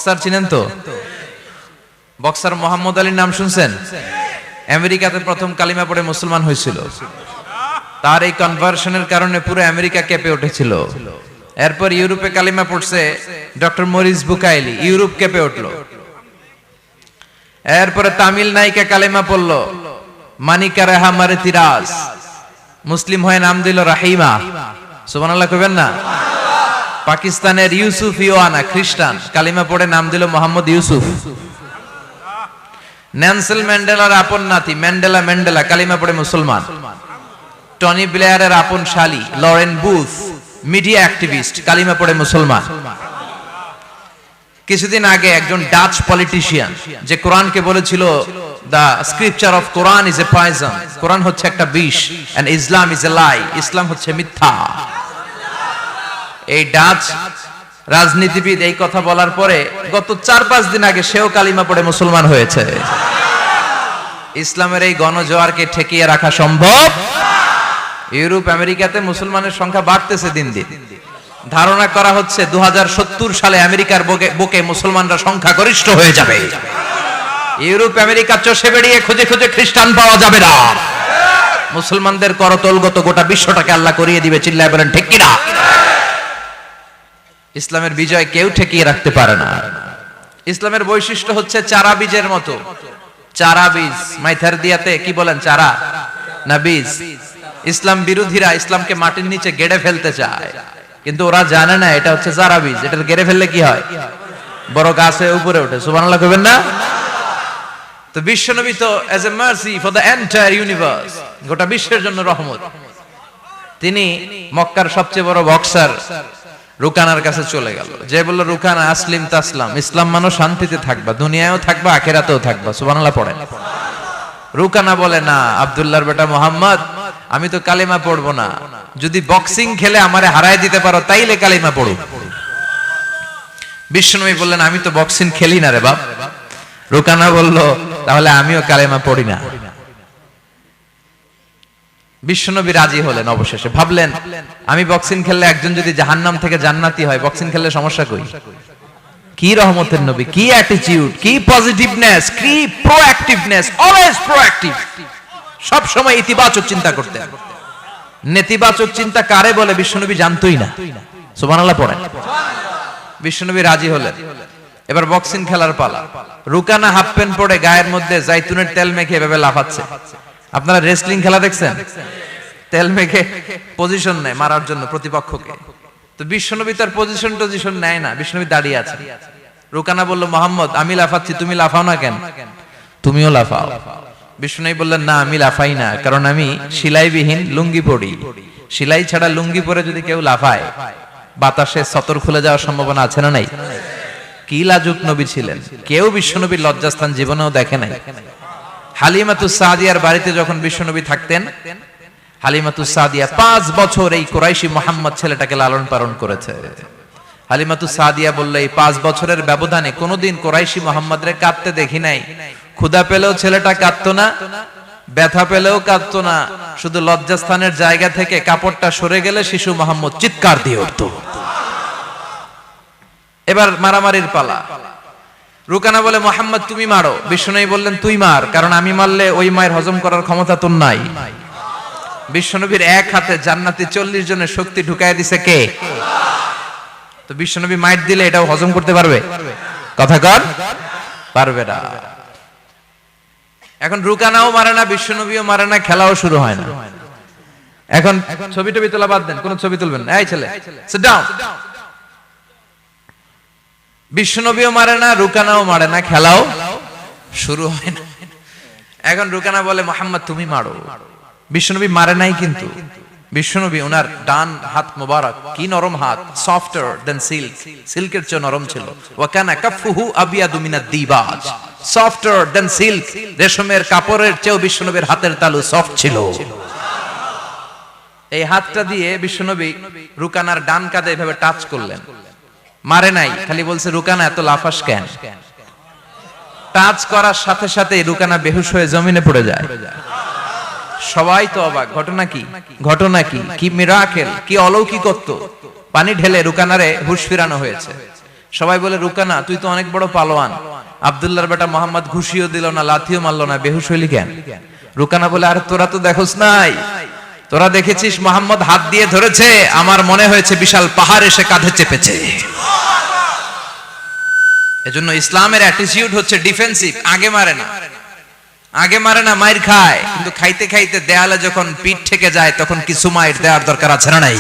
Boxer চিনেন তো? Boxer Muhammad আলীর নাম শুনছেন? আমেরিকাতে প্রথম কালিমা পড়ে মুসলমান হয়েছিল। তার এই কনভার্সনের কারণে পুরো আমেরিকা কেঁপে উঠেছিল। এরপর ইউরোপে কালিমা পড়ছে ডক্টর মরিস বুকাইলি, ইউরোপ কেঁপে উঠলো। এরপরে তামিল নায়িকা কালিমা পড়লো মানিকা রেহা মারেতিরাজ, মুসলিম হয়ে নাম দিল রাহিমা। সুবহানাল্লাহ কইবেন না? পাকিস্তানের ইউসুফ ইওয়ানা খ্রিস্টান, কালিমা পড়ে নাম দিল মোহাম্মদ ইউসুফ। নেলসন ম্যান্ডেলার আপন নাতি ম্যান্ডেলা কালিমা পড়ে মুসলমান। টনি ব্লেয়ারের আপন শালী লরেন বুথ, মিডিয়া অ্যাক্টিভিস্ট, কালিমা পড়ে মুসলমান। কিছুদিন আগে একজন ডাচ পলিটিশিয়ান যে কোরআনকে বলেছিল the scripture of Quran is a poison, কোরআন হচ্ছে একটা বিষ, এন্ড ইসলাম ইজ এ লাই, ইসলাম হচ্ছে মিথ্যা। এই ডাচ রাজনীতিবিদ এই কথা বলার পরে গত 4-5 দিন আগে সেও কালিমা পড়ে মুসলমান হয়েছে। ইসলামের এই গণজোয়ারকে ঠেকিয়ে রাখা সম্ভব? ইউরোপ আমেরিকাতে মুসলমানের সংখ্যা বাড়তেছে দিন দিন। ধারণা করা হচ্ছে 2070 সালে আমেরিকার বুকে মুসলমানরা সংখ্যা গরিষ্ঠ হয়ে যাবে। ইউরোপ আমেরিকা চষে বেরিয়ে খুঁজে খুঁজে খ্রিস্টান পাওয়া যাবে না। মুসলমানদের করতলগত গোটা বিশ্বটাকে আল্লাহ করিয়ে দিবে। চিল্লায় বলেন ঠিক কিনা? ইসলামের বিজয় কেউ ঠেকিয়ে রাখতে পারে না। ইসলামের বৈশিষ্ট্য হচ্ছে চারা বীজের মতো। চারা বীজ মাইথার দিয়াতে কি বলেন, চারা না বীজ? ইসলাম বিরোধীরা ইসলামকে মাটির নিচে গেড়ে ফেলতে চায়, কিন্তু ওরা জানে না এটা হচ্ছে চারা বীজ। এটা গেড়ে ফেললে কি হয়? বড় গাছে উপরে ওঠে। সুবহানাল্লাহ কইবেন না? তো বিশ্বনবী তো as a mercy for the entire universe, গোটা বিশ্বের জন্য রহমত। তিনি মক্কার সবচেয়ে বড় বক্সার রুকানার কাছে চলে গেল, যে বলল রুকানা আসলিম তাসলাম, ইসলাম মানো শান্তিতে থাকবা, দুনিয়ায়ও থাকবা আখিরাতেও থাকবা। সুবহানাল্লাহ পড়েন। রুকানা বলে না আব্দুল্লাহর বেটা মোহাম্মদ, আমি তো কালিমা পড়বো না, যদি বক্সিং খেলে আমারে হারায় দিতে পারো তাইলে কালিমা পড়ো। বিশ্বনবী বললেন আমি তো বক্সিং খেলি না রে বাপ। রুকানা বলল তাহলে আমিও কালিমা পড়ি না। বিশ্বনবী রাজি হলেন অবশেষে। ভাবলেন আমি বক্সিং খেললে একজন যদি জাহান্নাম থেকে জান্নাতি হয়, বক্সিং খেললে সমস্যা কই? কি রহমতের নবী, কি অ্যাটিটিউড, কি পজিটিভনেস, কি প্রোঅ্যাক্টিভনেস, অলওয়েজ প্রোঅ্যাক্টিভ। সব সময় ইতিবাচক চিন্তা করতেন। নেতিবাচক চিন্তা কারে বলে বিশ্বনবী জানতই না। সুবহানাল্লাহ পড়েন। বিশ্বনবী রাজি হলেন। এবার বক্সিং খেলার পালা। রুকানা হাফ প্যান্ট পরে গায়ের মধ্যে জাইতুনের তেল মেখে এভাবে লাফাচ্ছে। আপনারা রেসলিং খেলা দেখছেন? তেল মেখে পজিশন নেয় মারার জন্য প্রতিপক্ষকে। তো বিশ্বনবী তার পজিশন নেয় না, বিশ্বনবী দাঁড়িয়ে আছে। রুকানা বলল মোহাম্মদ আমি লাফাচ্ছি, তুমি লাফাও না কেন? তুমিও লাফাও। বিশ্বনবী বললেন না আমি লাফাই না, কারণ আমি সেলাইবিহীন লুঙ্গি পরি। সেলাই ছাড়া লুঙ্গি পরে যদি কেউ লাফায় বাতাসে সতর খুলে যাওয়ার সম্ভাবনা আছে না নাই? কি লাজুক নবী ছিলেন, কেউ বিশ্বনবীর লজ্জাস্থান জীবনেও দেখে নাই। হালিমাতুস সাদিয়ার বাড়িতে যখন বিশ্বনবী থাকতেন, হালিমাতুস সাদিয়া 5 বছর এই কুরাইশি মুহাম্মদ ছেলেটাকে লালন পালন করেছে। হালিমাতুস সাদিয়া বলল এই 5 বছরের ব্যবধানে কোনোদিন কুরাইশি মুহাম্মদরে কাঁদতে দেখি নাই। ক্ষুধা পেলেও ছেলেটা কাঁদতো না, ব্যথা পেলেও কাঁদতো না, শুধু লজ্জাস্থানের জায়গা থেকে কাপড়টা সরে গেলে শিশু মুহাম্মদ চিৎকার দিয়ে উঠতো। এবার মারামারির পালা। রুকানা বলে মোহাম্মদ তুমি মারো। বিশ্বনবী বললেন তুই মার, কারণ আমি মারলে ওই মায়ের হজম করার ক্ষমতা তোর নাই। বিশ্বনবীর এক হাতে জান্নাতি 40 জনের শক্তি ঢুকায় দিছে কে? তো বিশ্বনবী মাইট দিলে এটাও হজম করতে পারবে? কথা কর, পারবে না। এখন রুকানাও মারে না, বিশ্বনবীও মারে না, খেলাও শুরু হয় না। এখন ছবি টবি তোলা বাদ দেন, কোন ছবি তুলবেন না। এই ছেলে সিট ডাউন। বিশ্বনবীও মারে না, রুকানাও মারে না, খেলাও শুরু হয় না। এখন রুকানা বলে মোহাম্মদ তুমি মারো। বিশ্বনবী মারে নাই, কিন্তু বিশ্বনবী ওনার ডান হাত মোবারক কি নরম হাত, সফটার দেন সিল্ক, সিল্কের চেয়ে নরম ছিল। ওয়া কানা কাফুহু আবিয়াদু মিনাদ দিবাজ, সফটার দেন সিল্ক, রেশমের কাপড়ের চেয়েও বিশ্বনবীর হাতের তালু সফট ছিল। এই হাতটা দিয়ে বিশ্বনবী রুকানার ডান কাঁধে এভাবে টাচ করলেন। মারে নাই, খালি বলছে রুকানা এত লাফাস কেন? টাচ করার সাথে সাথে রুকানা বেহুশ হয়ে জমিনে পড়ে যায়। সবাই তো অবাক, ঘটনা কি? ঘটনা কি? কি মিরাকেল, কি অলৌকিকত্ব! পানি ঢেলে রুকানারে হুঁশ ফিরানো হয়েছে। সবাই বলে রুকানা তুই তো অনেক বড় পালোয়ান, আব্দুল্লাহর বেটা মোহাম্মদ ঘুষিও দিল না, লাথিও মারলো না, বেহুশ হইলি কেন? রুকানা বলে আর তোরা তো দেখোস নাই, তোরা দেখেছিস মোহাম্মদ হাত দিয়ে ধরেছে, আমার মনে হয়েছে বিশাল পাহাড় এসে কাঁধে চেপেছে। এজন্য ইসলামের অ্যাটিটিউড হচ্ছে ডিফেন্সিভ, আগে মারে না, আগে মারে না, মাইর খায়, কিন্তু খাইতে খাইতে দেয়ালে যখন পিঠ থেকে যায় তখন কিছু মাইর দেওয়ার দরকার আছে না নাই?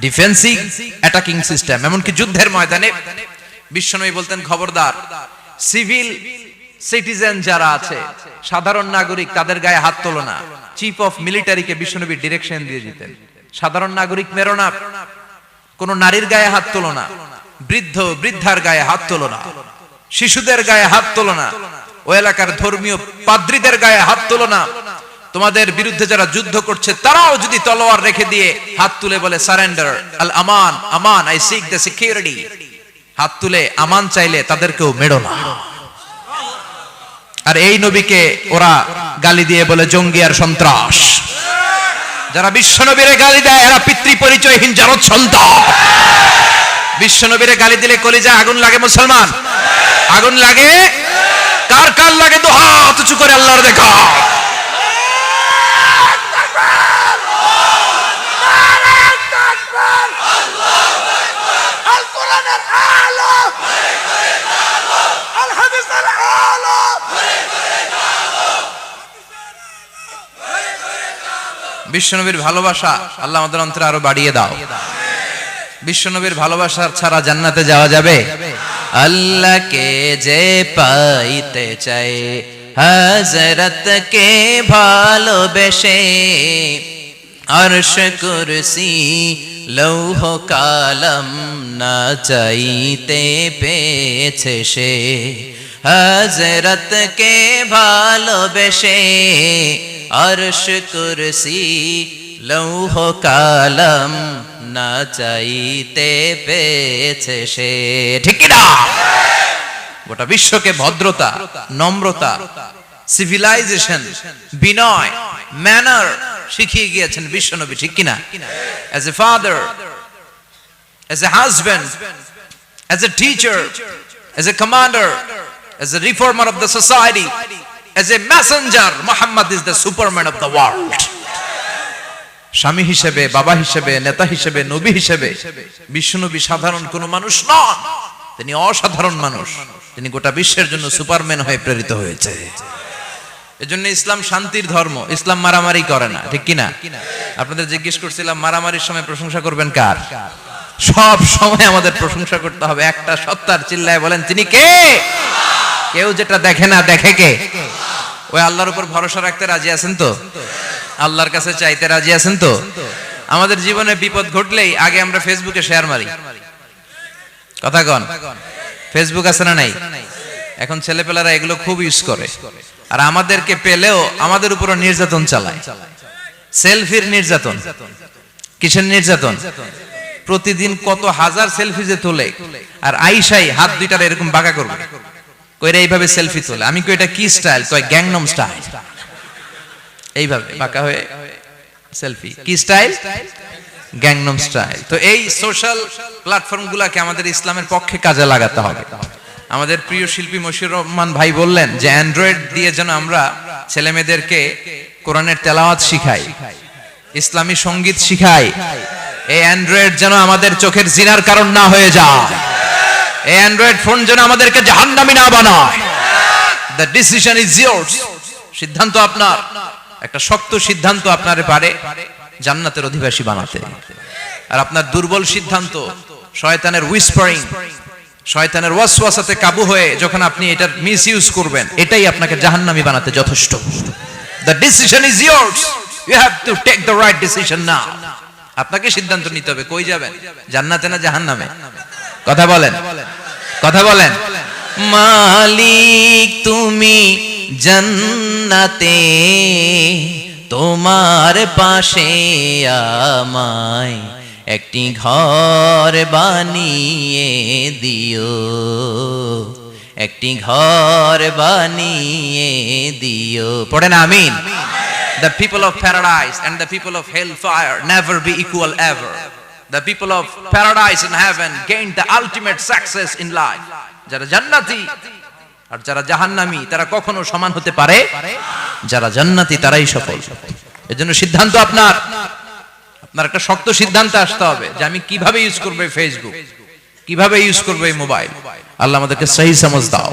Defensive attacking system. এমনকি যুদ্ধের ময়দানে বিশ্বনবী বলতেন খবরদার, সিভিল সিটিজেন যারা আছে, সাধারণ নাগরিক, তাদের গায়ে হাত তোলো না। চিফ অফ মিলিটারিকে বিশ্বনবী ডিরেকশন দিয়ে দিতেন, সাধারণ নাগরিক মেরো না, কোন নারীর গায়ে হাত তোলো না, বৃদ্ধ বৃদ্ধার গায়ে হাত তোলো না, শিশুদের গায়ে হাত তোলো না, ওই এলাকার ধর্মীয় পাদ্রীদের গায়ে হাত তোলো না। তোমাদের বিরুদ্ধে যারা যুদ্ধ করছে তারাও যদি তলোয়ার রেখে দিয়ে হাত তুলে বলে surrender, Al Aman, Aman, I sick the security, হাত তুলে আমান চাইলে তাদেরকেও মেরো না। আর এই নবীকে ওরা গালি দিয়ে বলে জঙ্গি আর সন্ত্রাস। যারা বিশ্বনবীরে গালি দেয় এরা পিতৃ পরিচয়হীন জারদ সন্তান। বিশ্বনবীরে গালি দিলে কলিজা আগুন লাগে মুসলমান, আগুন লাগে। কার কার লাগে তো হাত উঁচু করে আল্লাহর দেখা। বিশ্বনবীর ভালোবাসা আল্লাহ আমাদের অন্তরে আরো বাড়িয়ে দাও। বিশ্বনবীর ভালোবাসা ছাড়া জান্নাতে যাওয়া যাবে? আল্লাহকে যে পাইতে চায় হযরতকে ভালোবেসে, আরশ কুরসি লৌহ কালাম না চাইতে পেয়েছে সে। হযরতকে ভালোবেসে আরশ কুরসি লৌহ কালাম না চাইতে পেয়েছে সে। ঠিক না? গোটা বিশ্বকে ভদ্রতা, নম্রতা, সিভিলাইজেশন, বিনয়, ম্যানার শিখিয়ে গিয়েছেন বিশ্বনবী। ঠিক কিনা? As a father, as a husband, as a teacher, as a commander, as a reformer of the society, as a messenger, Muhammad is the superman of the world. স্বামী হিসেবে, বাবা হিসেবে, নেতা হিসেবে, নবী হিসেবে বিশ্বনবী সাধারণ কোন মানুষ নন, তিনি অসাধারণ মানুষ। তিনি গোটা বিশ্বের জন্য সুপারম্যান হয়ে প্রেরিত হয়েছে। এজন্য ইসলাম শান্তির ধর্ম, ইসলাম মারামারি করে না। ঠিক কিনা? আপনাদের জিজ্ঞেস করছিলাম মারামারির সময় প্রশংসা করবেন কার? সব সময় আমাদের প্রশংসা করতে হবে একটা সত্তার। চিল্লায় বলেন তিনি কে? কেউ যেটা দেখে না দেখে কে? ওই আল্লাহর উপর ভরসা রাখতে রাজি আছেন তো? আল্লাহর কাছে চাইতে রাজি আছেন তো? আমাদের জীবনে বিপদ ঘটলেই আগে আমরা ফেসবুকে শেয়ার মারি। কথা কন, ফেসবুক আছে না নাই? এখন ছেলেপেলারা এগুলো খুব ইউজ করে। আর আমাদেরকে পেলেও আমাদের উপর নির্যাতন চালায়। সেলফির নির্যাতন। কিসের নির্যাতন? প্রতিদিন কত হাজার সেলফি যে তোলে, আর আইসাই হাত দুইটার এরকম বাঁকা করবে, কইরা এইভাবে সেলফি তোলে। আমি কই এটা কি স্টাইল? কয় গ্যাংনম স্টাইল। এইভাবে বাঁকা হয়ে সেলফি। কি স্টাইল? Gangnam style. তো এই সোশ্যাল প্ল্যাটফর্মগুলোকে আমাদের ইসলামের পক্ষে কাজে লাগাতে হবে। আমাদের প্রিয় শিল্পী মশিউর রহমান ভাই বললেন যে অ্যান্ড্রয়েড দিয়ে যেন আমরা ছেলে মেয়েদেরকে কোরআনের তেলাওয়াত শিখাই, ইসলামী সঙ্গীত শিখাই। এই অ্যান্ড্রয়েড যেন আমাদের চোখের জিনার কারণ না হয়ে যায়। এই অ্যান্ড্রয়েড ফোন যেন আমাদেরকে জাহান্নামী না বানায়। The decision is years. সিদ্ধান্ত আপনার। একটা শক্ত সিদ্ধান্ত আপনারে পারে জান্নাতের অধিবাসী বানাতে। আর আপনার দুর্বল সিদ্ধান্ত, শয়তানের হুইসপারিং, শয়তানের ওয়াসওয়াসাতে কাবু হয়ে যখন আপনি এটার মিসইউজ করবেন, এটাই আপনাকে জাহান্নামী বানাতে যথেষ্ট। The decision is yours. You have to take the right decision now. আপনাকে সিদ্ধান্ত নিতে হবে কই যাবেন, জান্নাতে না জাহান্নামে? কথা বলেন, কথা বলেন। মালিক তুমি জান্নাতে, তোমার পাশে আমায় একটি ঘর বানিয়ে দিও, একটি ঘর বানিয়ে দিও। পড়েন আমিন। The people of paradise and the people of hellfire never be equal ever. The people of paradise and heaven gained the ultimate success in life. যারা জান্নাতি আর যারা জাহান্নামী তারা কখনো সমান হতে পারে? যারা জান্নাতি তারাই সফল। এজন্য সিদ্ধান্ত আপনার একটা শক্ত সিদ্ধান্ত আসতে হবে যে আমি কিভাবে ইউজ করব এই ফেসবুক, কিভাবে ইউজ করব এই মোবাইল। আল্লাহ আমাদেরকে সহি সমঝ দাও।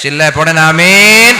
চিল্লায় পড়েন আমিন।